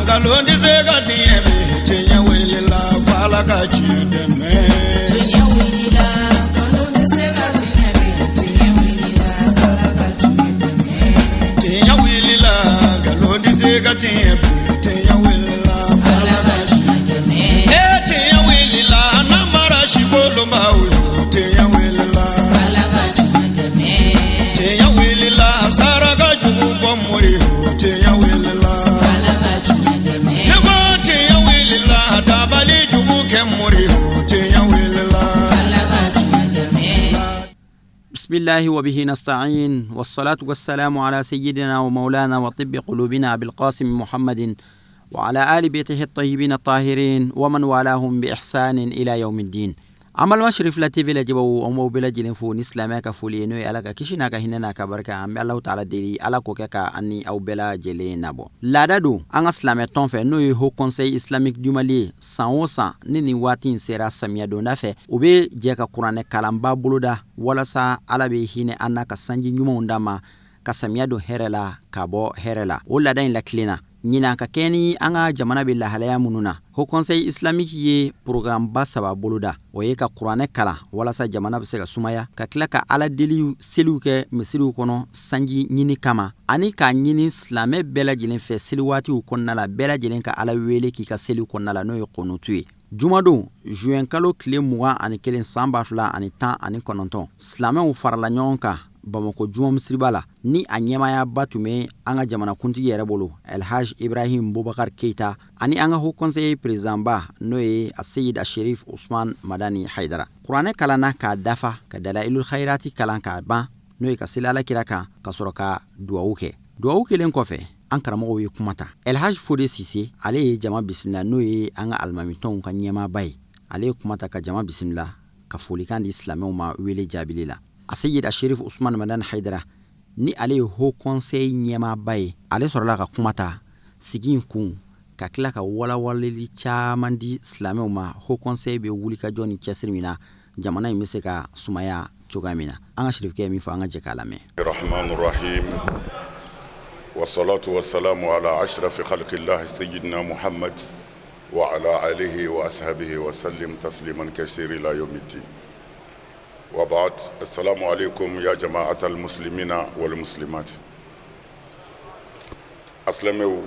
Galondi Zegati, Tenya Wilila, Valakachi, the man. Tenya Wilila, Galondi Zegati, Tenya Wilila, Valakachi, the man. Tenya Wilila, Galondi Zegati, Tenya Wilila, Valakachi, the man. Tenya Wilila, Namara Shikolumba, Tenya Wilila, Valakachi, the man. Tenya Wilila, Saraga Jubu Muri, Tenya Wilila. بسم الله وبه نستعين والصلاة والسلام على سيدنا ومولانا وطب قلوبنا بالقاسم محمد وعلى آل بيته الطيبين الطاهرين ومن والاهم بإحسان إلى يوم الدين. عمل مشرف لتيفي لجبو أمو بلجلين فون إسلامك فولينو ألك كشناك هننا كبركة عم الله تعالى ديري ألا كوكا أني أو بلا جلين نبو لا دادو أن إسلام تنفع نوي هو كونسي إسلامك دومالي سانوسا نيني واتين سيرا سميا دو نفع وبي جيكا قرآن كلام بابولودا ولا سا ألا بي هيني أنا كسانجي نيومو نداما كسميا دو هرلا كابو هرلا ولا دين لكلينا Nina ka keni anga jamana bila halaya mununa ho conseil islamique ye programme basaba boluda o ye ka qur'ane kala wala sa jamana bse ka sumaya ka klaka ala deli selu ke mesilu kono sanji nyini kama ani ka nyini islame bela jilen fe seluwati u konna la bela jilen ka ala wele ki ka selu konna la no ye konutuye Jumado Juin kalo kile muga ani kelen samba fla ani tan ani kononton islame u farala nyonka Bamako Juin misribala ni anyemaya batume anga jamana kuntigi yere bolo El Haj Ibrahim Boubacar Keita ani anga ho conseiller président ba noye Sayyid Sherif Ousmane Madani Haidara Qur'ane kalana ka dafa ka dalailul khairati kalan ka ba noye ka silala kiraka ka soroka duawuke len kofe an karamo wi kumata El Haj Fode Sise ale jama bismillah noye anga almamiton ka nyema bay ale kumata ka jama bismillah ka folikan di islamé ma wele jabilila Sayyid Sherif Ousmane Madani Haidara ni ale ho conseil nyema bay ale sorla ka kumata sigin kun ka kila ka wala waleli chamandi islamé ma ho conseil be wuli ka joni chesrimina jamana imese ka sumaya chogamina anga Sherif ke mi fa anga je kalame Rahmanur Rahim wa salatu wa salamu ala ashraf khalqillah sayyidina Muhammad wa ala alihi wa ashabihi wa sallim tasliman kaseera ila yawmiddin وبعد السلام عليكم يا جماعة المسلمين والمسلمات أسلموا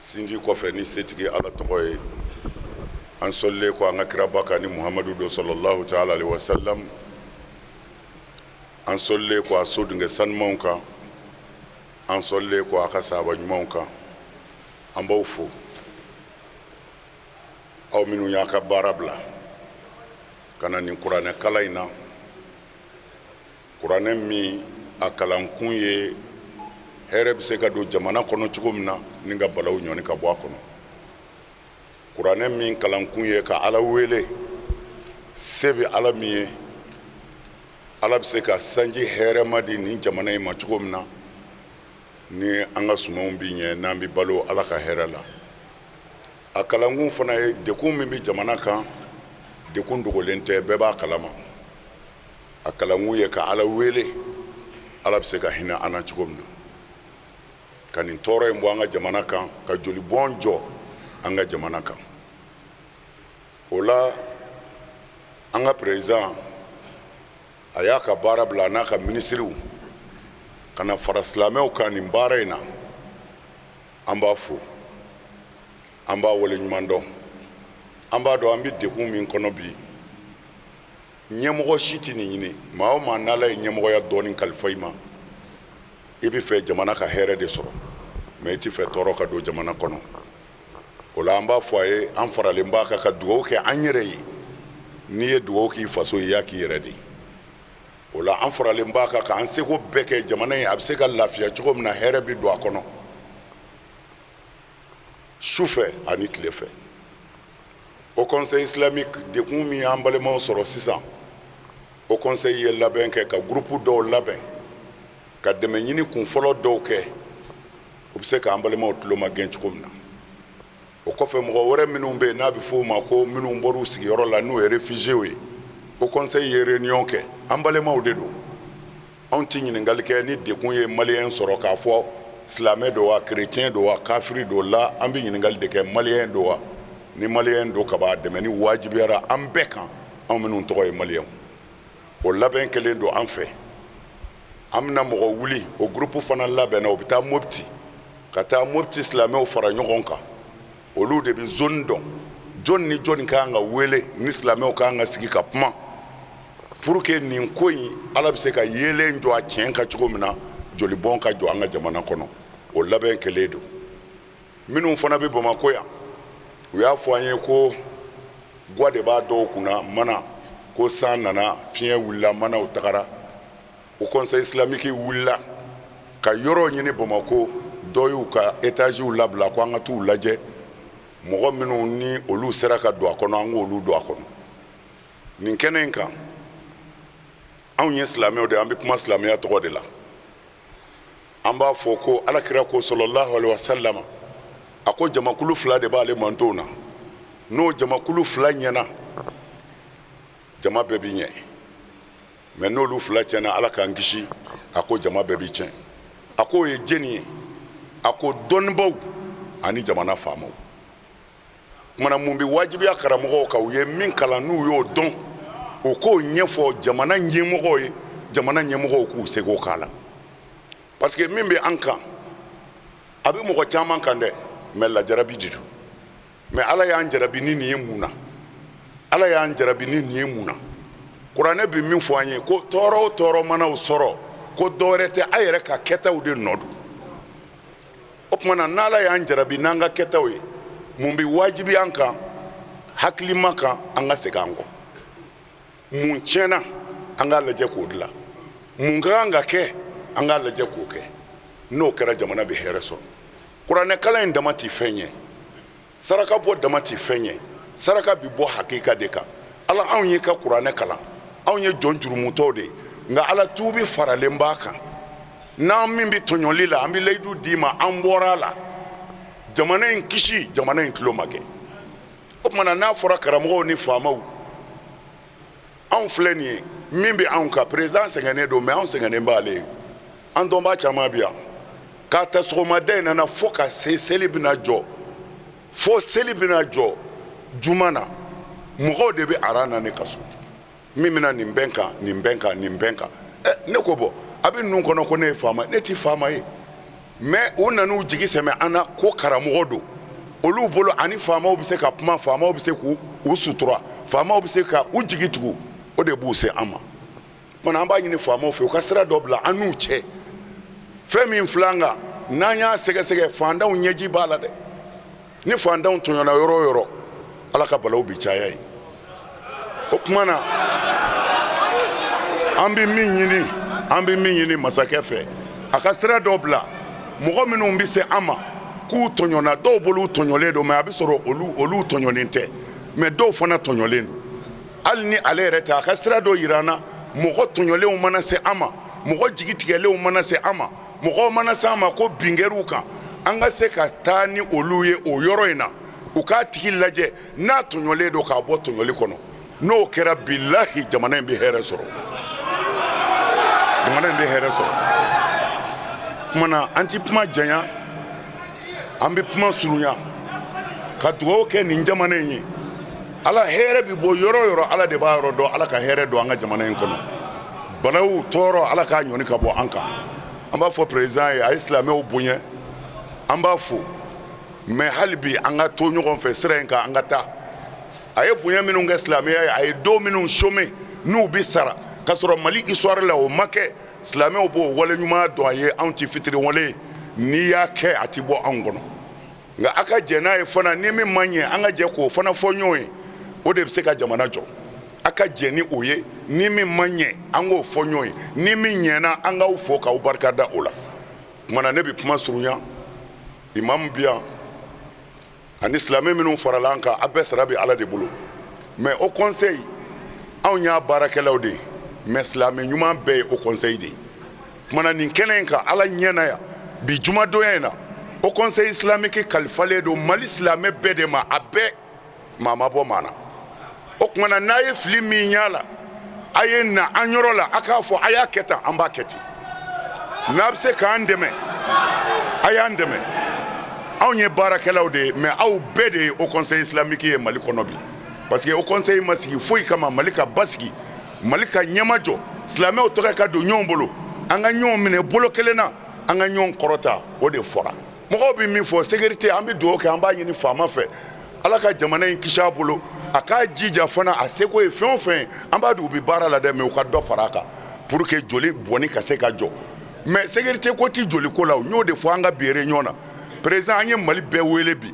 سنجي كوفني سيتكي على تقوي أن صلي كو أن أكربا كان محمد صلى الله تعالى عليه وسلم أن صلي كو أسود نسان مونكا أن صلي كو أكسابا مونكا أن بوفو أو منو ياكا بارابلا kana ni Coran kala ina Coran mi akalan kun ye here bi se ka do jamana kono cugumna ninga balaw nyoni ka bwa kono Coran mi kalan kun ye ka ala wele sebe ala mi ala bi se ka sanji here madi ni jamana ma cugumna ni anga sumon bi nye nambi balo ala ka here la akalan kun fana ye de kun mi bi jamana kan de kundugo lente beba kalama akalangu ye ka ala wele ala bse ka hina ana chugomna kanin tore mbwanga jamana kan ka joli bonjo anga jamana kan ola anga president ayaka barabla na ka ministriu kana faraslameo kanin barena amba fu amba wole nyumando amba do ambi dekun min kono bi nyemgo shiti ni nyine mawo manala nyemgo ya doni kalfaima ibi fe jamana ka here de soro me ti fe toro ka do jamana kono ola amba foye an farale mbaka ka duwo ke anyere yi ni e duwo ki faso yaki yeredi ola an farale mbaka ka an seko beke jamana yi abse ka lafiya chugo na here bi do akono choufe anit le fait au conseil islamique de kumi ambalema soro sisan au conseil ye labin ke ka groupe do labin ka deme nyini kun folo do ke ubse ka ambalema otlo magen chukumna o ko fe mo wore minum be na bi fo ma ko minum boru sigi yoro la nu réfugié we au conseil ye réunion ke ambalema o dedo on tinyini ngalike ni de kun ye malien soro ka fo silamɛ do wa chrétien do wa kafiri do la an bɛ ɲininkali de kɛ maliyɛn do wa ni maliyɛn do ka b'a dɛmɛ ni wajibiyara an bɛɛ kan anw minnu tɔgɔ ye maliyɛnw o labɛn kelen do an fɛ an bɛna mɔgɔ wuli o groupe fana labɛnna o bɛ taa Mopti ka taa Mopti silamɛw fara ɲɔgɔn kan olu de bɛ zone dɔn jɔn ni jɔn kan ka wele ni silamɛw kan ka sigi ka kuma pour que nin ko in ala bɛ se ka yeelen jɔ a tiɲɛ kan cogo min na jolibɔn ka jɔ an ka jamana kɔnɔ o labɛn kelen do minnu fana bɛ Bamako yan u y'a fɔ an ye ko gwa de b'a dɔw kunna mana ko san nana fiɲɛ wulila manaw tagara o conseil islamique wulila ka yɔrɔ ɲini Bamako dɔw y'u ka étages labila ko an ka t'u lajɛ mɔgɔ minnu ni olu sera ka don a kɔnɔ an k'olu don a kɔnɔ nin kɛnɛ in kan anw ye silamɛw de an bɛ kuma silamɛya tɔgɔ de la an b'a fɔ ko alakira ko sallallahu alaihi wasallam a ko jamakulu fila de b'ale mantonw na n'o jamakulu fila ɲɛna jama bɛɛ bi ɲɛ mais n'olu fila tiɲɛna ala k'an kisi a ko jama bɛɛ bi tiɲɛ a ko o ye jeni ye a ko dɔnnibaw ani jamana faamaw kumana mun bɛ wajibiya karamɔgɔw kan u ye min kalan n'u y'o dɔn o k'o ɲɛfɔ jamana ɲɛmɔgɔw ye jamana ɲɛmɔgɔw k'u seko k'a la parce que min bɛ an kan a bɛ mɔgɔ caman kan dɛ mais lajarabi de do mais ala y'an jarabi ni nin ye mun na ala y'an jarabi ni nin ye mun na kuranɛ bɛ min fɔ an ye ko tɔɔrɔ o tɔɔrɔ manaw sɔrɔ ko dɔwɛrɛ tɛ a yɛrɛ ka kɛtaw de nɔ don o tuma na n'ala y'an jarabi n'an ka kɛtaw ye mun bɛ wajibi an kan hakilima kan an ka segin an kɔ mun tiɲɛna an k'a lajɛ k'o dilan mun ka kan ka kɛ an k'a lajɛ k'o kɛ n'o kɛra jamana bɛ hɛrɛ sɔrɔ kuranɛ kalan in dama tɛ fɛn ye saraka bɔ dama tɛ fɛn ye saraka bɛ bɔ hakika de kan ala anw ye ka kuranɛ kalan anw ye jɔn jurumutɔw de ye nka ala tuubi faralen b'a kan n'an min bɛ tɔɲɔli la an bɛ layidu d'i ma an bɔra a la jamana in kisi jamana in tulo ma kɛ o tuma na n'a fɔra karamɔgɔw ni faamaw anw filɛ nin ye min bɛ anw kan président sɛgɛnnen don mais anw sɛgɛnnen b'ale ye an dɔnbaa caman bɛ yan k'a ta sɔgɔmada in nana fo ka se seli bɛna jɔ fo seli bɛna jɔ juma na mɔgɔw de bɛ aran na ne ka so min bɛna nin bɛn kan nin bɛn kan nin bɛn kan ne ko bɔ a bɛ ninnu kɔnɔ ko ne ye faama ne ti faama ye mais u nan'u jigi sɛmɛ an na ko karamɔgɔ don olu bolo ani faamaw bɛ se ka kuma faamaw bɛ se k'u sutura faamaw bɛ se ka u jigi tugu o de b'u se an ma mana an b'a ɲini faamaw fɛ u ka sira dɔ bila an n'u cɛ fɛn min filɛ an kan n'an y'a sɛgɛsɛgɛ fantanw ɲɛji b'a la dɛ ni fantanw tɔɲɔna yɔrɔ o yɔrɔ ala ka balaw bi caya ye o tuma na an bɛ min ɲini masakɛ fɛ a ka sira dɔ bila mɔgɔ minnu bɛ se an ma k'u tɔɲɔna dɔw bolo tɔɲɔlen don mais a bɛ sɔrɔ olu tɔɲɔlen tɛ mais dɔw fana tɔɲɔlen don hali ni ale yɛrɛ tɛ a ka sira dɔ yira an na mɔgɔ tɔɲɔlenw mana se an ma mɔgɔ jigitigɛlenw mana se an ma mɔgɔw mana se an ma ko binkɛr'u kan an ka se ka taa ni olu ye o yɔrɔ in na u k'a tigi lajɛ n'a tɔɲɔlen don k'a bɔ tɔɲɔli kɔnɔ n'o kɛra bilahi jamana in bɛ hɛrɛ sɔrɔ jamana in bɛ hɛrɛ sɔrɔ kumana an ti kuma janya an bɛ kuma surunya ka dugawu kɛ nin jamana in ye ala hɛrɛ bɛ bɔ yɔrɔ o yɔrɔ ala de b'a yɔrɔ dɔn ala ka hɛrɛ don an ka jamana in kɔnɔ balawu tɔɔrɔ ala k'a ɲɔni ka bɔ an kan an b'a fɔ président ye a ye silamɛw bonya an b'a fo mais hali bi an ka to ɲɔgɔn fɛ sira in kan an ka taa a ye bonya minnu kɛ silamɛya ye a ye don minnu chômer n'u bɛ sara ka sɔrɔ mali histoire la o ma kɛ silamɛw b'o wale ɲuman dɔn a ye anw ti fitiri wale n'i y'a kɛ a ti bɔ anw kɔnɔ nka a ka jɛ n'a ye fana ni min man ɲɛ an ka jɛ k'o fana fɔ ɲɔgɔn ye o de bɛ se ka jamana jɔ a ka jɛ ni o ye ni min man ɲɛ an k'o fɔ ɲɔgɔn ye ni min ɲɛna an k'aw fo k'aw barikada o la kumana ne bɛ kuma surunya imam bi yan ani silamɛ minnu farala an kan a bɛɛ sara bɛ ala de bolo mais o conseil anw y'a baarakɛlaw de ye mais silamɛ ɲuman bɛɛ ye o conseil de ye kumana nin kɛnɛ in kan ala ɲɛna yan bi jumadonya in na o conseil islamique kalifalen don mali silamɛ bɛɛ de ma a bɛɛ maa ma bɔ maa na o kumana n'a ye fili min y'a la a ye na an yɔrɔ la a k'a fɔ a y'a kɛ tan an b'a kɛ ten n'a bɛ se k'an dɛmɛ a y'an dɛmɛ anw ye baarakɛlaw de ye mais aw bɛɛ de ye au conseil islamique ye Mali kɔnɔ bi parce que au conseil ma sigi foyi kama Mali ka basigi Mali ka ɲɛma jɔ silamɛw tɔgɔ ka don ɲɔgɔn bolo an ka ɲɔgɔn minɛ bolo kelen na an ka ɲɔgɔn kɔrɔta o de fɔra mɔgɔw bɛ min fɔ sécurité an bɛ dugawu kɛ an b'a ɲini faama fɛ Ala ka jamana in kisi a bolo a k'a jija fana a seko ye fɛn o fɛn an b'a dun u bɛ baara la dɛ mais u ka dɔ fara a kan pour que joli bɔnni ka se ka jɔ mais sécurité ko ti joli ko la o y'o de fɔ an ka bi réunion na président an ye Mali bɛɛ wele bi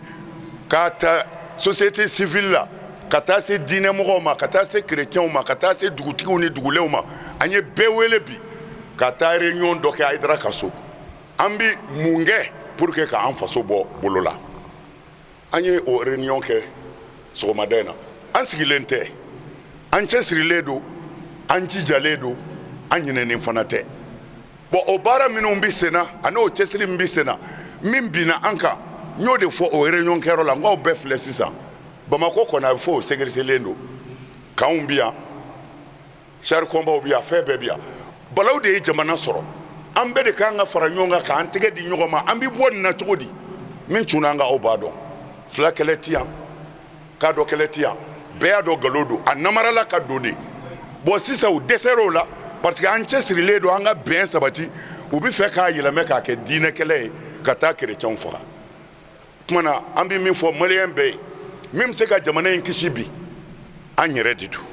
k'a ta société civile la ka taa se diinɛ mɔgɔw ma ka taa se chrétienw ma ka taa se dugutigiw ni dugulenw ma an ye bɛɛ wele bi ka taa réunion dɔ kɛ Hayidara ka so an bɛ mun kɛ pour que ka an faso bɔ bolo la an ye o réunion kɛ sɔgɔmada in na an sigilen tɛ an cɛsirilen don an jijalen don an ɲinɛnen fana tɛ bon o baara minnu bɛ sen na ani o cɛsiri min bɛ sen na min binna an kan n y'o de fɔ o réunion kɛyɔrɔ la n k'aw bɛɛ filɛ sisan Bamako kɔni a bɛ fɔ o sécuritélen don kanw bi yan char combat bi yan fɛn bɛɛ bi yan balaw de ye jamana sɔrɔ an bɛɛ de kan ka fara ɲɔgɔn kan k'an tɛgɛ di ɲɔgɔn ma an bɛ bɔ nin na cogo di min cunna an kan aw b'a dɔn fila kɛlɛ ti yan k'a dɔ kɛlɛ ti yan bɛɛ y'a dɔn nkalon don a namarala ka don de bon sisan u dɛsɛr'o la parce que an cɛsirilen don an ka bɛn sabati u bɛ fɛ k'a yɛlɛmɛ k'a kɛ diinɛkɛlɛ ye ka taa kerecɛnw faga kuma na an bɛ min fɔ maliyɛn bɛɛ ye min bɛ se ka jamana in kisi bi an yɛrɛ de don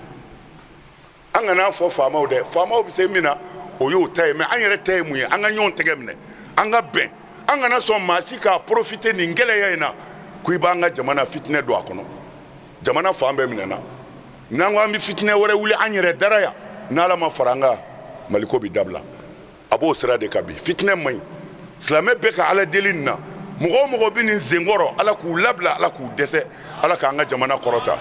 an kana fɔ faamaw dɛ faamaw bɛ se min na o y'o ta ye mais an yɛrɛ ta ye mun ye an ka ɲɔgɔn tɛgɛ minɛ an ka bɛn an kana sɔn maa si k'a profiter nin gɛlɛya in na ko i b'an ka jamana fitinɛ don a kɔnɔ jamana fan bɛɛ minɛna n'an ko an bɛ fitinɛ wɛrɛ wuli an yɛrɛ dara yan n'Ala ma fara an kan Maliko bɛ dabila a b'o sira de kan bi fitinɛ man ɲi silamɛ bɛɛ ka Ala deli nin na mɔgɔ o mɔgɔ bɛ nin senkɔrɔ Ala k'u labila Ala k'u dɛsɛ Ala k'an ka jamana kɔrɔta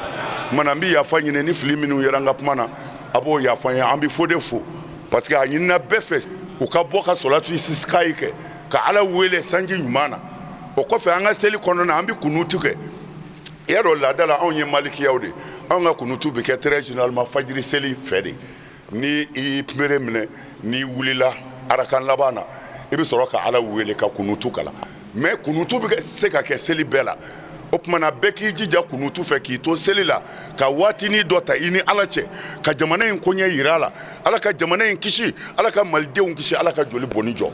kumana n bɛ yafa ɲini ni fili minnu yera an ka kuma na a b'o yafa n ye an bɛ fo de fo parce que a ɲinina bɛɛ fɛ u ka bɔ ka salatu istisqa'i kɛ ka Ala wele sanji ɲuman na o kɔfɛ an ka seli kɔnɔna an bɛ kunutu kɛ i y'a dɔn laada la anw ye malikiyaw de anw ka kunutu bɛ kɛ très généralement fajiri seli fɛ de ni i bere minɛ n'i wulila arakan laban na i bɛ sɔrɔ ka Ala wele ka kunutu kalan mais kunutu bɛ se ka kɛ seli bɛɛ la o kumana bɛɛ k'i jija kunutu fɛ k'i to seli la ka waatini dɔ ta i ni Ala cɛ ka jamana in koɲɛ yira a la Ala ka jamana in kisi Ala ka malidenw kisi Ala ka joli bɔnni jɔ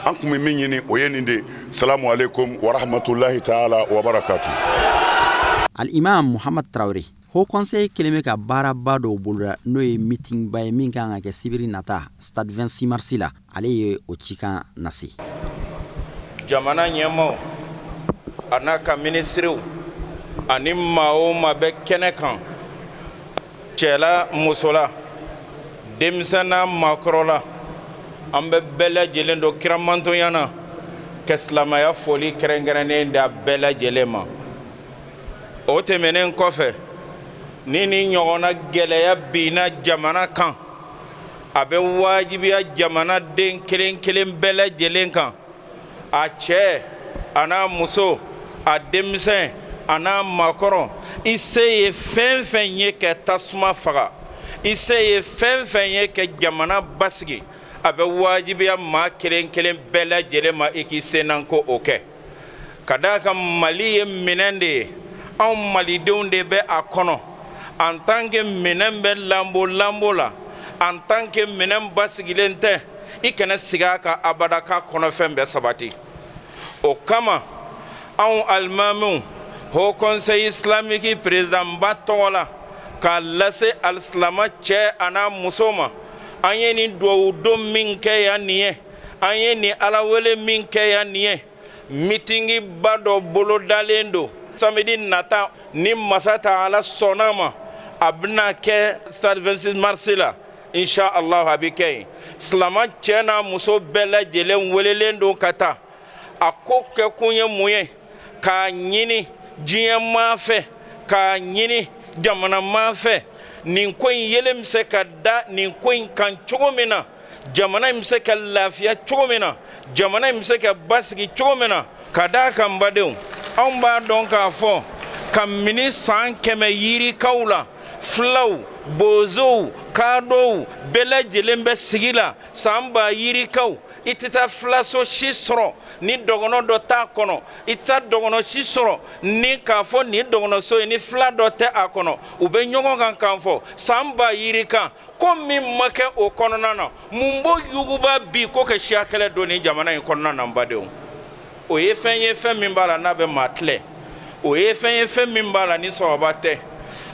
an kun bɛ min ɲini o ye nin de salamu alaikum wa rahmatulahi taala wa barakatu. Al-Imam Muhammad Traoré Haut Conseil kelen bɛ ka baaraba dɔw boloda n'o ye meeting ba ye min kan ka kɛ sibiri nata stade 26 mars la ale ye o cikan nase jamana ɲɛmaaw a n'a ka ministrew ani maa o maa bɛ kɛnɛ kan cɛla musola denmisɛn n'a maakɔrɔla an bɛ bɛɛ lajɛlen don kiramantonya na ka silamɛya foli kɛrɛnkɛrɛnnen da bɛɛ lajɛlen ma o tɛmɛnen kɔfɛ ni ɲɔgɔnna gɛlɛya binna jamana kan a bɛ wajibiya jamanaden kelen kelen bɛɛ lajɛlen kan a cɛ a n'a muso a denmisɛn a n'a maakɔrɔ i se ye fɛn fɛn ye ka tasuma faga i se ye fɛn fɛn ye ka jamana basigi a bɛ wajibiya maa kelen kelen bɛɛ lajɛlen ma i k'i senna ko o kɛ ka d'a kan Mali ye minɛn de ye anw malidenw de bɛ a kɔnɔ en tant que minɛn bɛ lambo la en tant que minɛn basigilen tɛ i kana sigi a kan abada k'a kɔnɔfɛn bɛɛ sabati o kama anw alimamiw Haut Conseil islamique président ba tɔgɔ la k'a lase alisilama cɛ a n'a muso ma an ye nin duwawu don min kɛ yan nin ye an ye nin Ala wele min kɛ yan nin ye mitingi ba dɔ bolodalen don samedi nata ni masa Taala sɔnna ma a bɛna kɛ stade 26 mars la inshallah a bɛ kɛ yen silama cɛ n'a muso bɛɛ lajɛlen welelen don ka taa a ko kɛkun ye mun ye k'a ɲini diɲɛmaa fɛ k'a ɲini jamanamaa fɛ nin ko in yelen bɛ se ka da nin ko in kan cogo min na jamana in bɛ se ka lafiya cogo min na jamana in bɛ se ka basigi cogo min na ka d'a kan badenw anw b'a dɔn k'a fɔ kabini san 100 yirikaw la filaw bozow kadow bɛɛ lajɛlen bɛ sigi la san ba yirikaw i tɛ taa filaso si sɔrɔ ni dɔgɔnɔ dɔ t'a kɔnɔ i tɛ taa dɔgɔnɔ si sɔrɔ ni k'a fɔ nin dɔgɔnɔso ye ni fila dɔ tɛ a kɔnɔ u bɛ ɲɔgɔn kan kan fɔ san ba yirikan ko min ma kɛ o kɔnɔna na mun b'o yuguba bi ko ka siya kɛlɛ don ni jamana in kɔnɔna na n badenw o ye fɛn ye fɛn min b'a la n'a bɛ maa tilɛ o ye fɛn ye fɛn min b'a la ni sababa tɛ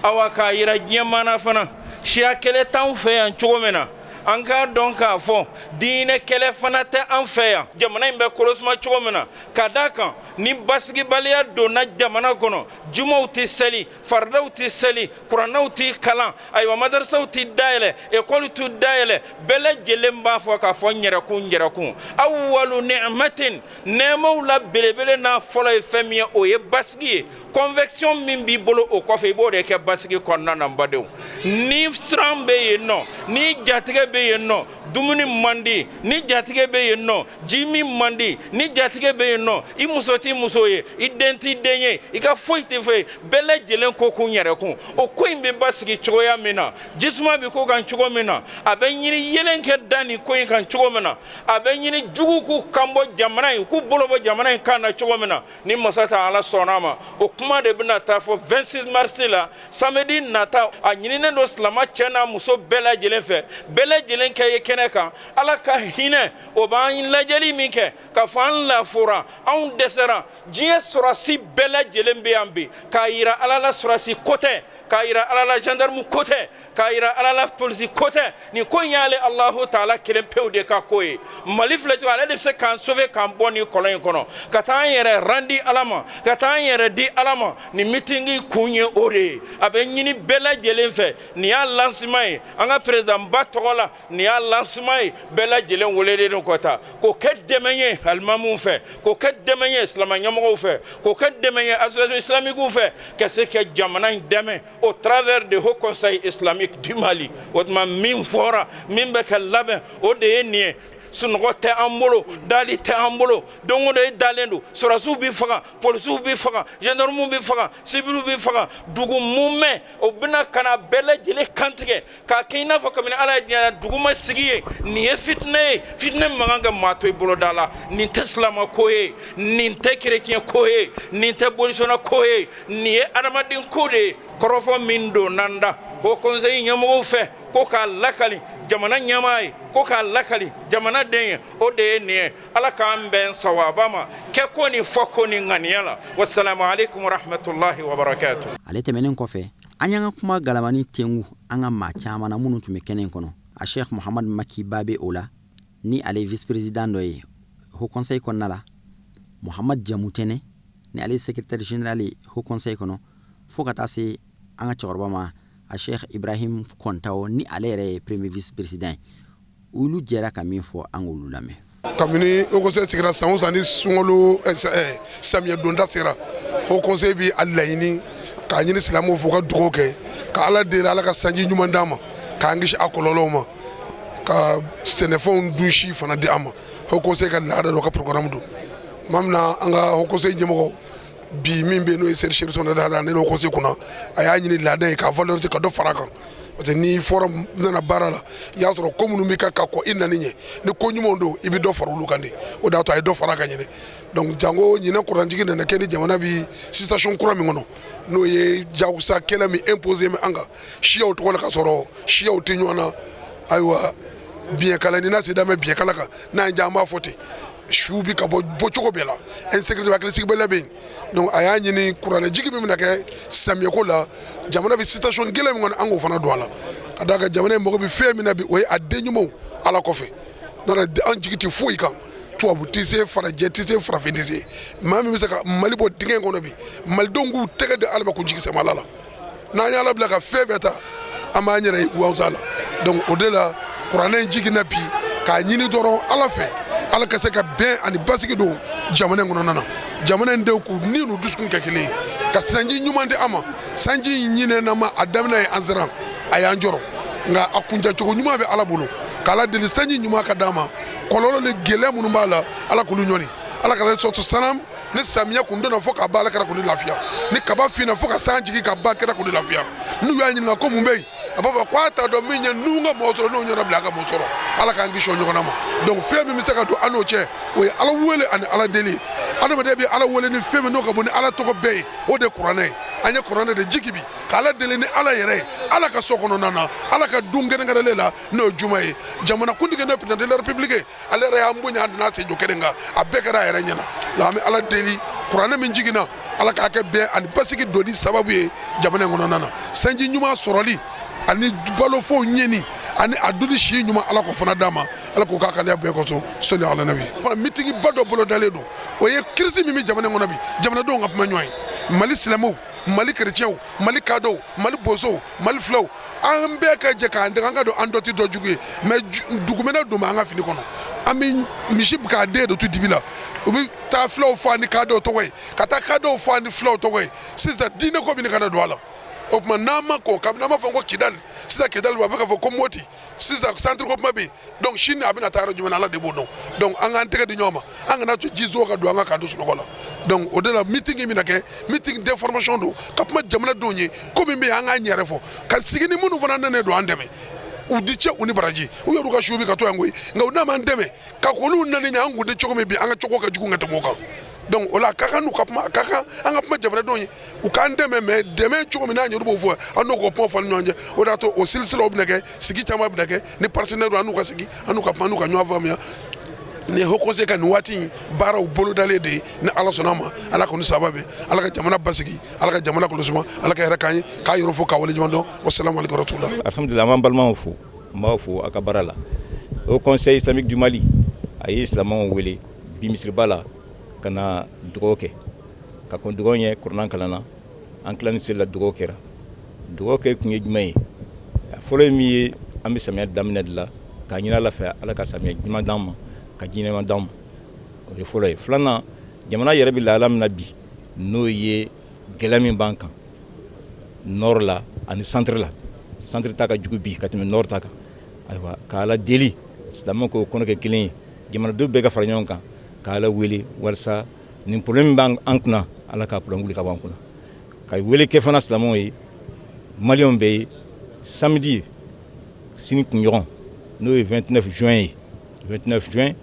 awa k'a yira diɲɛmaana fana siya kɛlɛ t'anw fɛ yan cogo min na an k'a dɔn k'a fɔ diinɛ kɛlɛ fana tɛ an fɛ yan jamana in bɛ kɔlɔsima cogo min na ka d'a kan ni basigibaliya donna jamana kɔnɔ jumaw tɛ seli faridaw tɛ seli kurannaw tɛ kalan ayiwa madarasaw tɛ dayɛlɛ ekɔli tɛ dayɛlɛ bɛɛ lajɛlen b'a fɔ k'a fɔ n yɛrɛkun awwalu ni'matin nɛɛmaw la belebele n'a fɔlɔ ye fɛn min ye o ye basigi ye conviction min b'i bolo o kɔfɛ i b'o de kɛ basigi kɔnɔna na n badenw ni siran bɛ yen nɔ ni jatigɛ bɛ yen nɔ dumuni man di ni jatigɛ bɛ yen nɔ ji min man di ni jatigɛ bɛ yen nɔ i muso t'i muso ye i den t'i den ye i ka foyi tɛ foyi bɛɛ lajɛlen ko k'u yɛrɛkun o ko in bɛ basigi cogoya min na jisuma bɛ k'o kan cogo min na a bɛ ɲini yelen kɛ da nin ko in kan cogo min na a bɛ ɲini jugu k'u kan bɔ jamana in k'u bolo bɔ jamana in kan na cogo min na ni masa ta ala sɔnna ma o kuma de bɛna taa fɔ 26 mars la samedi nata a ɲininen don silama cɛ n'a muso bɛɛ lajɛlen fɛ bɛɛ lajɛlen kɛ ye kɛnɛ kan ala ka hinɛ o b'an lajɛli min kɛ ka fɔ an lafora anw dɛsɛra diɲɛ sɔrɔsi bɛɛ lajɛlen bɛ yan bi k'a yira ala la sɔrɔsi ko tɛ k'a yira ala la gendarme ko tɛ k'a yira ala la polisi ko tɛ nin ko in y'ale alahu taala kelen pewu de ka ko ye mali filɛ cogo ale de bɛ se k'an sauver k'an bɔ nin kɔlɔn in kɔnɔ ka taa an yɛrɛ randi ala ma ka taa an yɛrɛ di ala ma nin mitingi kun ye o de ye a bɛ ɲini bɛɛ lajɛlen fɛ nin y'a lancement ye an ka président ba tɔgɔ la nin y'a lancement ye bɛɛ lajɛlen welelen don kɔ ta k'o kɛ dɛmɛ ye alimamuw fɛ k'o kɛ dɛmɛ ye silama ɲɛmɔgɔw fɛ k'o kɛ dɛmɛ ye association islamique fɛ ka se ka jamana in dɛmɛ au travers de haut conseil islamique du Mali o tuma min fɔra min bɛ ka labɛn o de ye nin ye sunɔgɔ tɛ an bolo dali tɛ an bolo don o don e dalen don sɔrɔsiw b'i faga polisiw b'i faga gendarmew b'i faga sibiliw b'i faga dugu mun mɛn o bɛna ka na bɛɛ lajɛlen kantigɛ k'a kɛ i n'a fɔ kabini ala ye diɲɛ dugu ma sigi ye nin ye fitinɛ ye fitinɛ man kan ka maa to i boloda la nin tɛ silama ko ye nin tɛ kerecɛn ko ye nin tɛ bolisɔnna ko ye nin ye adamaden ko de ye kɔrɔfɔ min don nan da o conseil ɲɛmɔgɔw fɛ ko k'a lakali jamana ɲɛmaa ye ko k'a lakali jamana den ye o de ye nin ye ala k'an bɛn sawaba ma kɛ ko ni fɔ ko ni ŋaniya la wasalamu alaikum warahmatullahi wabarakatuh ale tɛmɛnen kɔfɛ an y'an ka kuma galamani tengu an ka maa caman na minnu tun bɛ kɛnɛ in kɔnɔ a sheikh Mohamed Maki ba bɛ o la ni ale vice président dɔ ye haut conseil kɔnɔna la Mohamed Jamutene ni ale secrétaire général ye haut conseil kɔnɔ fo ka taa se an ka cɛkɔrɔba ma a sheikh Ibrahim Kontao ni ale yɛrɛ ye premier vice président olu jɛra ka min fɔ an k'olu lamɛn kabini haut conseil sigira san o san ni sunkalo samiyɛ donda sera haut conseil bi a laɲini k'a ɲini silamɛw fo ka dugawu kɛ ka ala deli ala ka sanji ɲuman d'a ma k'an kisi a kɔlɔlɔw ma ka sɛnɛfɛnw dun si fana di a ma haut conseil ka laada dɔ ka programme don tuma min na an ka haut conseil ɲɛmɔgɔ bi min bɛ n'o ye Cherifla da ne n'o conseil kunna a y'a ɲini laada ye k'a valoriser ka dɔ fara kan parce que ni forum nana baara la i y'a sɔrɔ ko minnu bɛ ka kɔ i nani ɲɛ ni ko ɲumanw don i bɛ dɔ fara olu kan de o de y'a to a ye dɔ fara kan ɲinɛ donc jango ɲinɛ kuranjigi nana kɛ ni jamana bɛ situation kura min kɔnɔ n'o ye jagosa kɛlɛ min imposé min an kan siyaw tɔgɔ la ka sɔrɔ siyaw tɛ ɲɔgɔn na ayiwa biɲɛkala ni n'a se damɛ biɲɛkala kan n'a ye an b'a fɔ ten su bi ka bɔ cogo bɛɛ la insécurité hakilisigi bɛ yen donc a y'a ɲini kuranɛjigi min bɛna kɛ samiyɛko la jamana bɛ situation gɛlɛn min kɔnɔ an k'o fana don a la ka d'a kan jamana in mago bɛ fɛn min na bi o ye a den ɲumanw ala kɔfɛ n'o tɛ an jigi tɛ foyi kan tubabu tɛ se farajɛ tɛ se farafin tɛ se maa min bɛ se ka mali bɔ dingɛ in kɔnɔ bi malidenw k'u tɛgɛ di ala ma k'u jigi sɛmɛ ala la n'an y'ala bila ka fɛn bɛɛ ta an b'an yɛrɛ ye wawusa la donc o de la kuranɛ in jiginna bi k'a ɲini dɔrɔn ala fɛ ala ka se ka bɛn ani basigi don jamana in kɔnɔna na jamana in denw k'u ni n'u dusukun kɛ kelen ye ka sanji ɲuman di an ma sanji in ɲinɛna ma a daminɛ ye an siran a y'an jɔrɔ nka a kunjacogo ɲuman bɛ ala bolo k'ala deli sanji ɲuman ka d'an ma kɔlɔlɔ ni gɛlɛya minnu b'a la ala k'olu ɲɔni ala ka sɔrɔ sanam ni samiya kun donna fo ka bala kɛra kun lafiya ni kaba fina fo ka san jigi ka ba kɛra kun lafiya n'u y'a ɲininka ko mun bɛ yen a b'a fɔ ko a t'a dɔn min ye n'u ka mɔgɔ sɔrɔ n'o ɲɔgɔnna bila a ka mɔgɔ sɔrɔ ala k'an kisi o ɲɔgɔnna ma donc fɛn min bɛ se ka don an n'o cɛ o ye ala wele ani ala deli adamaden bɛ ala wele ni fɛn min n'o ka bon ni ala tɔgɔ bɛɛ ye o de ye kuranɛ ye an ye kuranɛ de jigi bi k'ala deli ni ala yɛrɛ ye ala ka so kɔnɔna na ala ka dun kɛnɛkɛnɛlen la n'o ye juma ye jamana kuntigi n'o ye président de la république ale yɛrɛ y'an bonya an donna se jɔ kelen kan a bɛɛ kɛra a yɛrɛ ɲɛna la an bɛ ala deli kuranɛ min jiginna ala k'a kɛ bɛn ani basigi doni sababu ye jamana in kɔnɔna na sanji ɲuman sɔrɔli ani balofo ɲɛni ani a duni si ɲuman ala ko fana d'a ma ala k'o k'a kaliya bɛɛ kɔsɔn sɔli ala nabi mitigi ba dɔ bolo dalen don o ye kirisi min bɛ jamana in kɔnɔ bi jamanadenw ka kuma ɲɔgɔn ye mali silamɛw mali kerecɛnw mali kadɔw mali bozow mali filaw an bɛɛ ka jɛ k'an dege an ka don an dɔ tɛ dɔ jugu ye mais dugumɛnɛ don bɛ an ka fini kɔnɔ an bɛ misi k'a den de to dibi la u bɛ taa filaw fɔ ani kadɔw tɔgɔ ye ka taa kadɔw fɔ ani filaw tɔgɔ ye sisan diinɛ ko bɛ kana don a la o tuma n'an ma kɔ kabini an b'a fɔ ko kidali sisan kidali a bɛ ka fɔ ko moti sisan centre ko kuma bɛ yen donc sini a bɛna taa yɔrɔ jumɛn ala de b'o dɔn donc an k'an tɛgɛ di ɲɔgɔn ma an kana to jizo ka don an ka k'an to sunɔgɔ la donc o de la meeting bɛna kɛ meeting d'information don ka kuma jamanadenw ye ko min bɛ yen an k'an ɲɛrɛ fɔ ka sigi ni minnu fana nana don an dɛmɛ u di cɛ u ni baraji u y'olu ka su bi ka to yan koyi nka u n'a m'an dɛmɛ ka k'olu nani ɲɛ an kun tɛ cogo min bi an ka cogo ka jugu ka tɛmɛ o kan donc o la a ka kan n'u ka kuma a ka kan an ka kuma jamanadenw ye u k'an dɛmɛ mais dɛmɛ cogo min n'a ɲɛru b'o fɔ an n'o k'o kuma fɔ ni ɲɔgɔn cɛ o de y'a to o silisilaw bɛna kɛ sigi caman bɛna kɛ ni partenaire an n'u ka sigi an n'u ka kuma an n'u ka ɲɔgɔn faamuya ni haut conseil ka nin waati in baaraw bolodalen de ye ni ala sɔnna ma ala kɔni sababa bɛ ala ka jamana basigi ala ka jamana kɔlɔsima ala ka hɛrɛ k'an ye k'a yɔrɔ fɔ k'a wale ɲuman dɔn wasalamu aleykum warahmatulah. alhamdulilah an b'an balimaw fo n b'aw fo a ka baara la haut conseil islamique du mali a ye silamɛw wele bi misiriba la ka na dugawu kɛ ka kɔn dugawu ɲɛ kuranɛ kalanna an tila ni seli la dugawu kɛra dugawu kɛ kun ye jumɛn ye fɔlɔ ye min ye an bɛ samiya daminɛ de la k'a ɲini ala fɛ ala ka samiya ɲuman d'an ma ka jinɛma d'an ma o ye fɔlɔ ye filanan jamana yɛrɛ bɛ lahala min na bi n'o ye gɛlɛya min b'an kan nord la ani centre la centre ta ka jugu bi ka tɛmɛ nord ta kan ayiwa k'ala deli silamɛw k'o kɔnɔ kɛ kelen ye jamanadenw bɛɛ ka fara ɲɔgɔn kan k'ala wele walasa nin problème b'an kunna ala ka problème wuli ka bɔ an kunna ka wele kɛ fana silamɛw ye maliyɛnw bɛ ye samedi sini kunɲɔgɔn n'o ye 29 juin ye 29 juin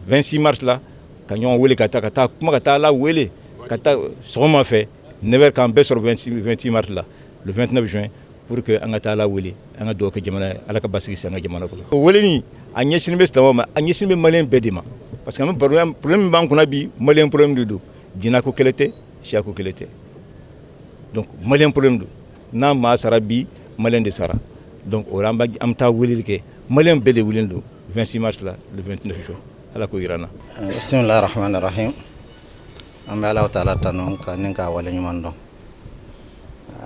26 mars la ka ɲɔgɔn wele ka taa kuma ka taa ala wele ka taa sɔgɔma fɛ 9h k'an bɛɛ sɔrɔ 26 mars la le 29 juin pour que an ka taa ala wele an ka dugawu kɛ jamana ye ala ka basigi se an ka jamana kɔnɔ o weleni a ɲɛsinin bɛ silamɛw ma a ɲɛsinin bɛ maliyɛn bɛɛ de ma parce que an bɛ problème min b'an kunna bi maliyɛn problème de don jinɛ ko kɛlɛ tɛ siya ko kɛlɛ tɛ donc maliyɛn problème don n'a maa sara bi maliyɛn de sara donc o la an bɛ taa weleli kɛ maliyɛn bɛɛ de welen don 26 mars la le 29 juin ala ko yira n na. bisimilahi rahmani rahim an bɛ ala taala tanu ka ni k'a wale ɲuman dɔn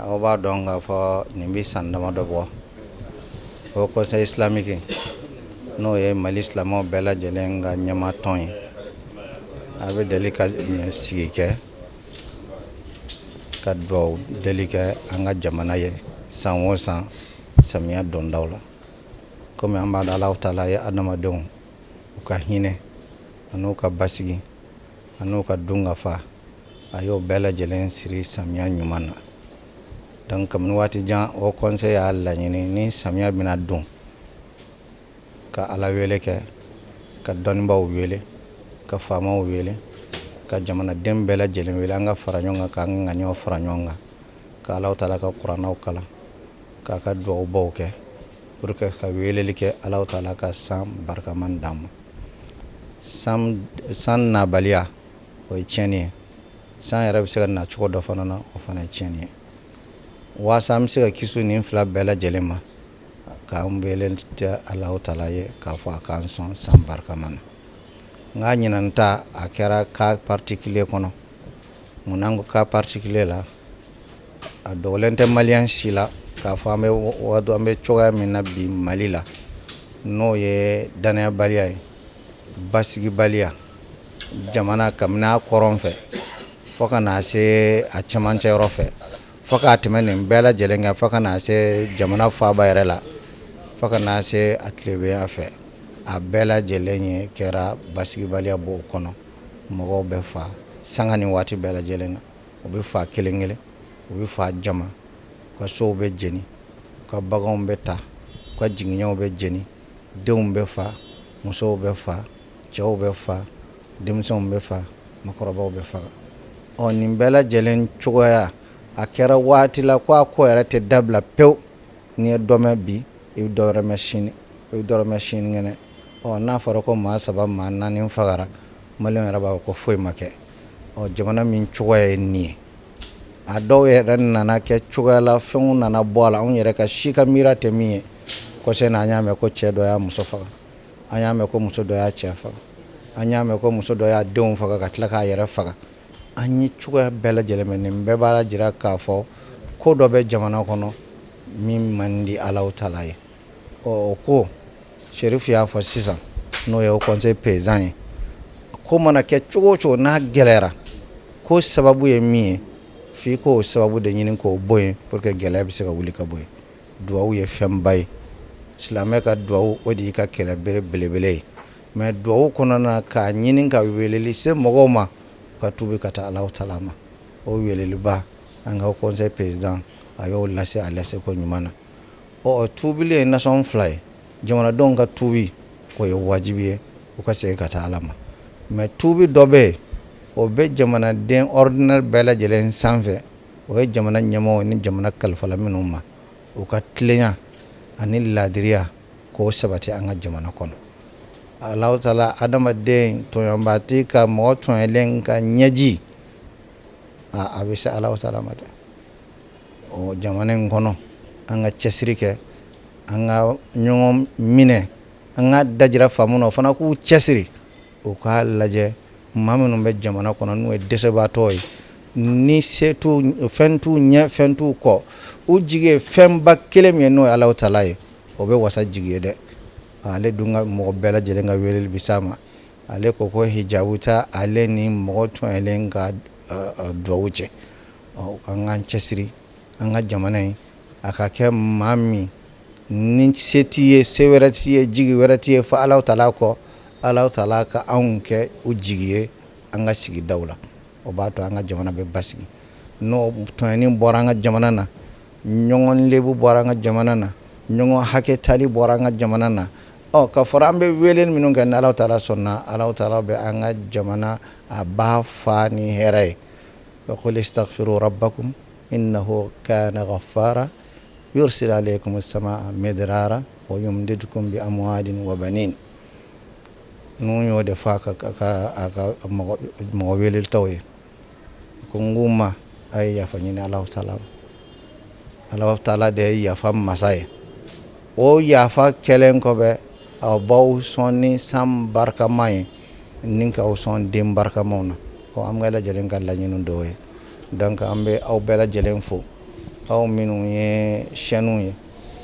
aw b'a dɔn k'a fɔ nin bɛ san damadɔ bɔ o conseil islamique n'o ye mali silamɛw bɛɛ lajɛlen ka ɲɛma tɔn ye a bɛ deli ka sigi kɛ ka dugawu deli kɛ an ka jamana ye san o san samiya dondaw la komi an b'a dɔn ala taala ye adamadenw u ka hinɛ an'u ka basigi an'u ka dun ka fa a y'o bɛɛ lajɛlen siri samiya ɲuman na donc kabini waati jan o conseil y'a laɲini ni samiya bɛna don ka ala wele kɛ ka dɔnnibaw wele ka faamaw wele ka jamanaden bɛɛ lajɛlen wele an ka fara ɲɔgɔn kan k'an ŋaɲɛw fara ɲɔgɔn kan ka alaw taala ka kurannaw kalan k'a ka duwawubaw kɛ pour que ka weleli kɛ alaw taala ka san barikaman d'an ma san nabaliya o ye tiɲɛni ye san yɛrɛ bɛ se ka na cogo dɔ fana na o fana ye tiɲɛni ye waasa an bɛ se ka kisi nin fila bɛɛ lajɛlen ma k'an wele tɛ alaw taala ye k'a fɔ a k'an sɔn san barikaman na nka ɲinan ta a kɛra cas particulier kɔnɔ munna n ko cas particulier la a dogolen tɛ maliyɛn si la k'a fɔ an bɛ cogoya min na bi mali la n'o ye danayabaliya ye basigibaliya jamana kabini a kɔrɔn fɛ fo ka na se a cɛmancɛ yɔrɔ fɛ fo k'a tɛmɛ nin bɛɛ lajɛlen kan fo ka na se jamana faaba yɛrɛ la fo ka na se a tilebenya fɛ a bɛɛ lajɛlen ye kɛra basigibaliya b'o kɔnɔ mɔgɔw bɛ fa sanga ni waati bɛɛ lajɛlen na u bɛ fa kelen kelen u bɛ fa jama u ka sow bɛ jeni u ka baganw bɛ ta u ka jigiɲɛw bɛ jeni denw bɛ fa musow bɛ fa cɛw bɛ fa denmisɛnw bɛ fa makɔrɔbaw bɛ faga nin bɛɛ lajɛlen cogoya a kɛra waati la ko a ko yɛrɛ tɛ dabila pewu n'i ye dɔ mɛn bi i bɛ dɔ wɛrɛ mɛn sini i bɛ dɔ wɛrɛ mɛn sini kɛnɛ n'a fɔra ko maa 3 maa 4 fagara maliyɛnw yɛrɛ b'a fɔ ko foyi ma kɛ jamana min cogoya ye nin ye a dɔw yɛrɛ nana kɛ cogoya la fɛnw nana bɔ a la anw yɛrɛ ka si ka miira tɛ min ye kɔsɛbɛ an y'a mɛn ko cɛ dɔ y'a muso faga an y'a mɛn ko muso dɔ y'a cɛ faga an y'a mɛn ko muso dɔ y'a denw faga ka tila k'a yɛrɛ faga an ye cogoya bɛɛ lajɛlen mɛn nin bɛɛ b'a jira k'a fɔ ko dɔ bɛ jamana kɔnɔ min man di Alahu Taala ye o ko Cherifla y'a fɔ sisan n'o ye conseil paysan ye ko mana kɛ cogo o cogo n'a gɛlɛyara ko sababu ye min ye f'i k'o sababu de ɲini k'o bɔ yen pour que gɛlɛya bɛ se ka wuli ka bɔ yen duwawu ye fɛnba ye silamɛ ka duwawu o de y'i ka kɛlɛ belebele ye mais duwawu kɔnɔna na k'a ɲini ka weleli se mɔgɔw ma ka tubi ka taa Alahu Taala ma o weleliba an ka conseil paysan a y'o lase a lase ko ɲuman na tubili ye nasɔn 2 ye jamanadenw ka tubi o ye wajibi ye u ka segin ka taa Ala ma mais tubi dɔ bɛ yen o bɛ jamanaden ordinaire bɛɛ lajɛlen sanfɛ o ye jamana ɲɛmɔgɔw ni jamana kalifala minnu ma u ka tilenya ani ladiriya k'o sabati an ka jamana kɔnɔ Alahu Taala adamaden tɔɲɔbaati ka mɔgɔ tɔɲɔlen ka ɲɛji a bɛ se Alahu Taala ma dɛ jamana in kɔnɔ an ka cɛsiri kɛ an ka ɲɔgɔn minɛ an ka dajira faamu na o fana k'u cɛsiri u k'a lajɛ maa minnu bɛ jamana kɔnɔ n'u ye dɛsɛbaatɔ ye ni se t'u fɛn t'u ɲɛ fɛn t'u kɔ u jigi ye fɛnba kelen min ye n'o ye Alahu Taala ye o bɛ wasa jigi ye dɛ ale dun ka mɔgɔ bɛɛ lajɛlen ka weleli bi s'a ma ale ko hijabu ta ale ni mɔgɔ tɔɲɔlen ka duwawu cɛ an k'an cɛsiri an ka jamana in a ka kɛ maa min ni se t'i ye se wɛrɛ t'i ye jigi wɛrɛ t'i ye fo Alahu Taala kɔ Alahu Taala ka anw kɛ u jigi ye an ka sigidaw la o b'a to an ka jamana bɛ basigi n'o tɔɲɔni bɔra an ka jamana na ɲɔgɔn lebu bɔra an ka jamana na ɲɔgɔn hakɛ tali bɔra an ka jamana na ka fɔra an bɛ wele minnu kɛ ni Alahu Taala sɔnna Alahu Taala bɛ an ka jamana a b'a fa ni hɛrɛ ye qul istaghfiru rabbakum innahu kana ghaffara yursil alaykum as-samaa midrara wa yumdidukum bi amwalin wa banin n'u y'o de fɔ a ka mɔgɔ welelitaw ye ko n k'u ma a ye yafa ɲini Alahu Taala Alahu Taala de ye yafa masa ye o yafa kɛlen kɔfɛ aw b'aw sɔn ni san barikama ye ni k'aw sɔn den barikamaw na an bɛɛ lajɛlen ka laɲini dɔw ye donc an bɛ aw bɛɛ lajɛlen fo aw minnu ye chaînes ye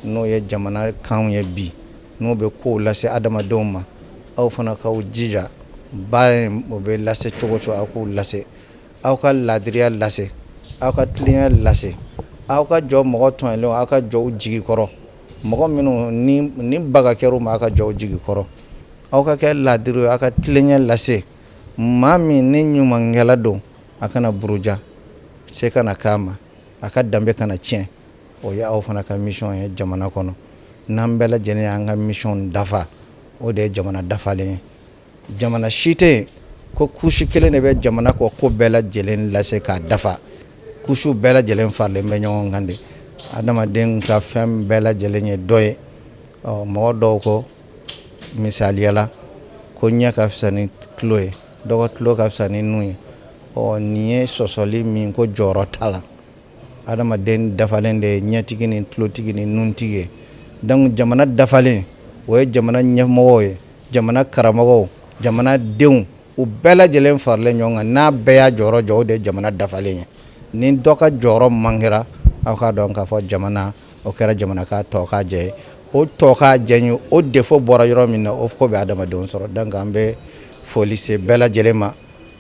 n'o ye jamana kanw ye bi n'o bɛ kow lase adamadenw ma aw fana k'aw jija baara in o bɛ lase cogo cogo aw k'u lase aw ka ladiriya lase aw ka tilenya lase aw ka jɔ mɔgɔ tɔɲɔlenw aw ka jɔ u jigi kɔrɔ mɔgɔ minnu ni baga kɛr'u ma aw ka jɔ u jigi kɔrɔ aw ka kɛ ladiri aw ka tilenya lase maa min ni ɲumankɛla don a kana buruja se kana k'a ma a ka danbe kana tiɲɛ o ye aw fana ka mission ye jamana kɔnɔ n'an bɛɛ lajɛlen y'an ka mission dafa o de ye jamana dafalen ye jamana si tɛ yen ko kusi kelen de bɛ jamana kɔ ko bɛɛ lajɛlen lase k'a dafa kusiw bɛɛ lajɛlen faralen bɛ ɲɔgɔn kan de adamaden ka fɛn bɛɛ lajɛlen ye dɔ ye mɔgɔ dɔw ko misaliyala ko ɲɛ ka fisa ni tulo ye dɔ ka tulo ka fisa ni nun ye nin ye sɔsɔli min ko jɔyɔrɔ t'a la adamaden dafalen de ye ɲɛtigi ni tulotigi ni nuntigi ye donc jamana dafalen o ye jamana ɲɛmɔgɔw ye jamana karamɔgɔw jamana denw u bɛɛ lajɛlen faralen ɲɔgɔn kan n'a bɛɛ y'a jɔyɔrɔ jɔ o de ye jamana dafalen ye ni dɔ ka jɔyɔrɔ man kɛra aw k'a dɔn k'a fɔ jamana o kɛra jamana ka tɔ k'a jɛ ye o tɔ k'a jɛ ye o defo bɔra yɔrɔ min na o ko bɛ adamadenw sɔrɔ donc an bɛ foli se bɛɛ lajɛlen ma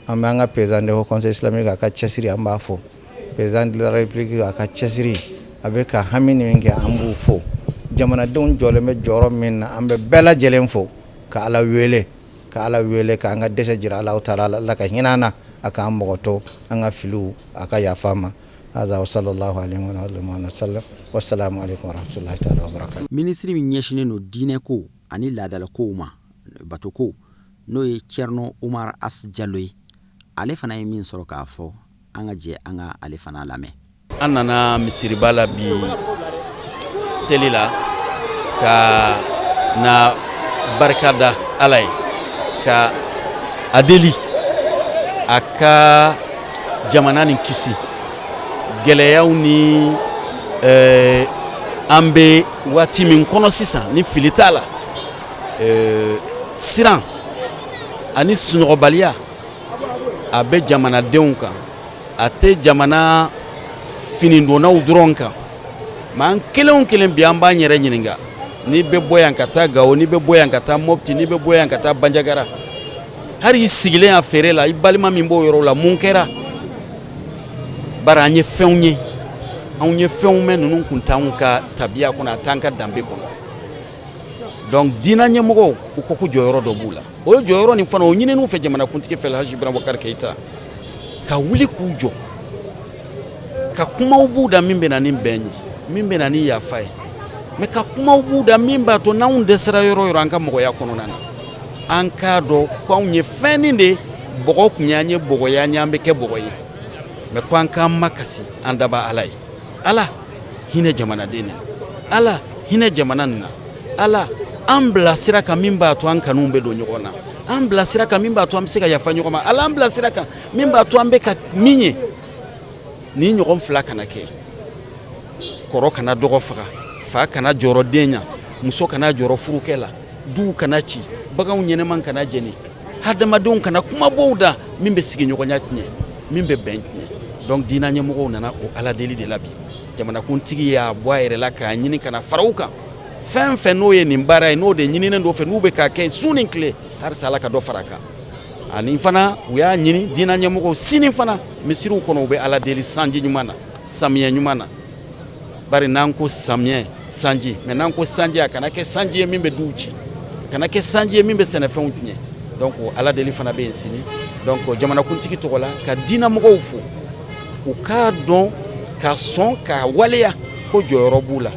an bɛ an ka président du conseil islamique a ka cɛsiri an b'a fo président de la république a ka cɛsiri a bɛ ka hami min kɛ an b'u fo jamanadenw jɔlen bɛ jɔyɔrɔ min na an bɛ bɛɛ lajɛlen fo ka Ala wele k'an ka dɛsɛ jira Alahu Taala la ka hinɛ an na aka mogoto anga filu aka yafama هذا وصلى الله عليه وسلم والسلام عليكم ورحمة الله تعالى وبركاته. Ministri min ɲɛsinen no diinɛ ko ani laadala kow ma bato ko n'o ye Cerno Umar As Jallo ye ale fana ye min sɔrɔ k'a fɔ an ka jɛ an ka ale fana lamɛn. An nana misiriba la bi seli la ka na barika da Ala ye ka a deli a ka jamana nin kisi gɛlɛyaw ni an bɛ waati min kɔnɔ sisan ni fili t'a la siran ani sunɔgɔbaliya a bɛ jamanadenw kan a tɛ jamana finidonnaw dɔrɔn kan mais an kelen o kelen bi an b'an yɛrɛ ɲininka n'i bɛ bɔ yan ka taa Gawo n'i bɛ bɔ yan ka taa Mopti n'i bɛ bɔ yan ka taa Bandiagara hali i sigilen a feere la i balima min b'o yɔrɔ la mun kɛra bari an ye fɛnw ye anw ye fɛnw mɛn ninnu kun t'anw ka tabiya kɔnɔ a t'an ka danbe kɔnɔ donc diinɛ ɲɛmɔgɔw u ko ko jɔyɔrɔ dɔ b'u la o jɔyɔrɔ nin fana o ɲininiw fɛ jamanakuntigi fɛ Haji Ibrahima Boubacar Keita ka wuli k'u jɔ ka kumaw b'u da min bɛ na ni bɛn ye min bɛ na ni yafa ye mais ka kumaw b'u da min b'a to n'anw dɛsɛra yɔrɔ yɔrɔ an ka mɔgɔya kɔnɔna na an k'a dɔn ko anw ye fɛnnin de bɔgɔ kun y'an ye bɔgɔya an bɛ kɛ bɔgɔ ye mais ko an k'an makasi an daba Ala ye Ala hinɛ jamanaden na Ala hinɛ jamana nin na Ala an bilasira kan min b'a to an kanuw bɛ don ɲɔgɔn na an bilasira kan min b'a to an bɛ se ka yafa ɲɔgɔn ma Ala an bilasira kan min b'a to an bɛ ka min ye ni ɲɔgɔn fila kana kɛ kɔrɔ kana dɔgɔ faga fa kana jɔrɔ den ɲa muso kana jɔrɔ furukɛ la duw kana ci baganw ɲɛnɛman kana jɛni hadamadenw kana kumabɔw da min bɛ sigi ɲɔgɔnya tiɲɛ min bɛ bɛn tiɲɛ donc diinɛ ɲɛmɔgɔw nana o Ala deli de la bi jamanakuntigi y'a bɔ a yɛrɛ la k'a ɲini kana fara u kan fɛn fɛn n'o ye nin baara ye n'o de ɲininen dɔ fɛ n'u bɛ k'a kɛ su ni tile halisa Ala ka dɔ fara a kan ani fana u y'a ɲini diinɛ ɲɛmɔgɔw sini fana misiriw kɔnɔ u bɛ Ala deli sanji ɲuman na samiyɛ ɲuman na bari n'an ko samiyɛ sanji mais n'an ko sanji a kana kɛ sanji ye min bɛ duw ci kana kɛ sanji ye min bɛ sɛnɛfɛnw tiɲɛ donc Ala deli fana bɛ yen sini donc jamanakuntigi tɔgɔ la ka diinɛ mɔgɔw fo u k'a dɔn ka sɔn ka waleya ko jɔyɔrɔ b'u la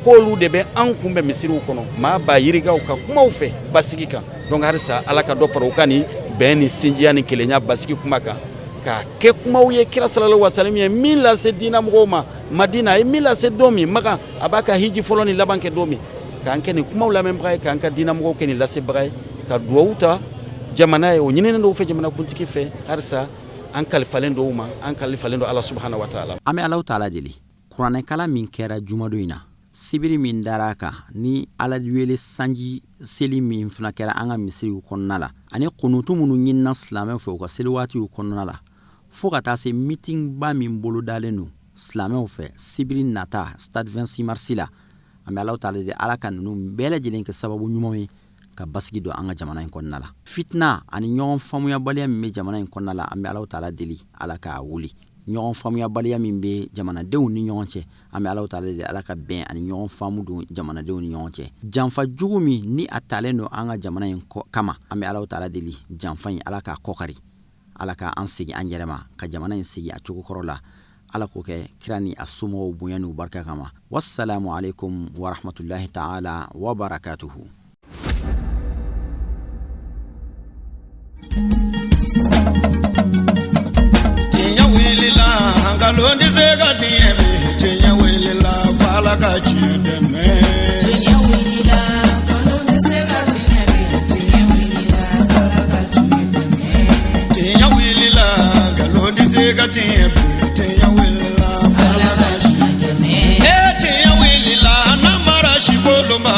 k'olu de bɛ an kunbɛn misiriw kɔnɔ maa b'a yirigaw ka kumaw fɛ basigi kan donc halisa Ala ka dɔ fara u kan ni bɛn ni sinjiya ni kelenya basigi kuma kan ka kɛ kumaw ye kira sallallahu alaihi wasallam ye min lase diinɛ mɔgɔw ma Madina ye min lase don min Maka a b'a ka hiji fɔlɔ ni laban kɛ don min k'an kɛ nin kumaw lamɛnbaga ye k'an ka diinɛ mɔgɔw kɛ nin lasebaga ye ka duwawu ta jamana ye o ɲininen dɔw fɛ jamanakuntigi fɛ halisa an kalifalen dɔw ma an kalifalen dɔ Ala subhanahu wa ta'ala an bɛ Alahu taala deli kuranɛkala min kɛra jumadon in na sibiri min dara kan ni Ala wele sanji seli min fana kɛra an ka misiriw kɔnɔna la ani kunutu minnu ɲinina silamɛw fɛ u ka seli waatiw kɔnɔna la fo ka taa se meeting ba min bolodalen no silamɛw fɛ sibiri nata stade 26 mars la an bɛ Alahu taala deli Ala ka ninnu bɛɛ lajɛlen kɛ sababu ɲumanw ye ka basigi don an ka jamana in kɔnɔna la fitna ani ɲɔgɔn faamuyabaliya min bɛ jamana in kɔnɔna la an bɛ Alahu taala deli Ala k'a wuli ɲɔgɔn faamuyabaliya min bɛ jamanadenw ni ɲɔgɔn cɛ an bɛ Alahu taala deli Ala ka bɛn ani ɲɔgɔn faamu don jamanadenw ni ɲɔgɔn cɛ janfa jugu min ni a talen don an ka jamana in kama an bɛ Alahu taala deli janfa in Ala k'a kɔkari Ala ka an segin an yɛrɛ ma ka jamana in sigi a cogo kɔrɔ la Ala k'o kɛ kira ni a somɔgɔw bonya n'u barika kama wassalamu alaikum wa rahmatullahi ta'ala wa barakatuhu. Tinya wilila hangalondi zega tieme tinya wilila fala ka chideme tinya wilila hangalondi zega tieme tinya wilila fala ka chideme tinya wilila hangalondi zega tieme tinya wilila fala ka chideme tinya wilila namara shikolomba